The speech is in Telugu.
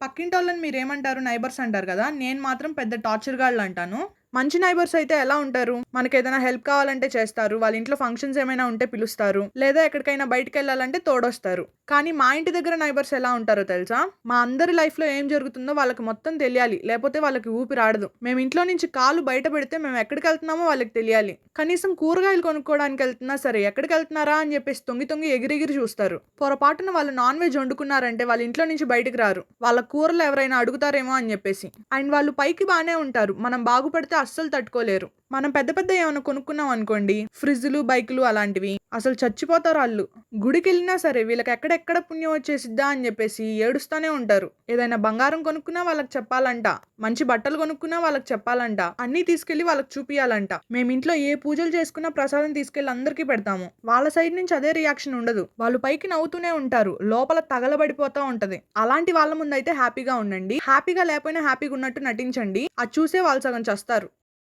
పక్కింటోళ్ళని మీరేమంటారు? నైబర్స్ అంటారు కదా! నేను మాత్రం పెద్ద టార్చర్ గాళ్ళంటాను. మంచి నైబర్స్ అయితే ఎలా ఉంటారు? మనకేదైనా హెల్ప్ కావాలంటే చేస్తారు. వాళ్ళ ఇంట్లో ఫంక్షన్స్ ఏమైనా ఉంటే పిలుస్తారు. లేదా ఎక్కడికైనా బయటికెళ్ళాలంటే తోడొస్తారు. కానీ మా ఇంటి దగ్గర నైబర్స్ ఎలా ఉంటారో తెలుసా? మా అందరి లైఫ్‌లో ఏం జరుగుతుందో వాళ్ళకి మొత్తం తెలియాలి. లేపోతే వాళ్ళకి ఊపిరాడదు. మేము ఇంట్లో నుంచి కాలు బయట పెడితే మేము ఎక్కడికెళ్తున్నామో వాళ్ళకి తెలియాలి. కనీసం కూరగాయలు కొనుక్కోవడానికెళ్తున్నా సరే ఎక్కడికెళ్తున్నారా అని చెప్పేసి తొంగి తొంగి ఎగిరెగిరి చూస్తారు. పొరపాటున వాళ్ళు నాన్ వెజ్ వండుకున్నారంటే వాళ్ళ ఇంట్లో నుంచి బయటికి రారు. వాళ్ళ కూరలు ఎవరైనా అడుగుతారేమో అని చెప్పేసి. అండ్ వాళ్ళు పైకి బానే ఉంటారు. మనం బాగుపడితే అస్సలు తట్టుకోలేరు. మనం పెద్ద పెద్ద ఏమైనా కొనుక్కున్నాం అనుకోండి, ఫ్రిడ్జ్‌లు, బైకులు అలాంటివి. అసలు చచ్చిపోతారాళ్ళు. గుడికెళ్ళినా సరే వీళ్ళకి ఎక్కడెక్కడ పుణ్యం వచ్చేసిద్దా అని చెప్పేసి ఏడుస్తానే ఉంటారు. ఏదైనా బంగారం కొనుక్కున్నా వాళ్ళకి చెప్పాలంట. మంచి బట్టలు కొనుక్కున్నా వాళ్ళకి చెప్పాలంట. అన్నీ తీసుకెళ్ళి వాళ్ళకి చూపియాలంట. మేమింట్లో ఏ పూజలు చేసుకున్నా ప్రసాదం తీసుకెళ్ళి అందరికీ పెడతాము. వాళ్ళ సైడ్ నుంచి అదే రియాక్షన్ ఉండదు. వాళ్ళు పైకి నవ్వుతూనే ఉంటారు. లోపల తగలబడిపోతా ఉంటది. అలాంటి వాళ్ళ ముందయితే హ్యాపీగా ఉండండి. హ్యాపీగా లేకపోయినా హ్యాపీగా ఉన్నట్టు నటించండి. అది చూసే వాళ్ళు సగం చస్తారు.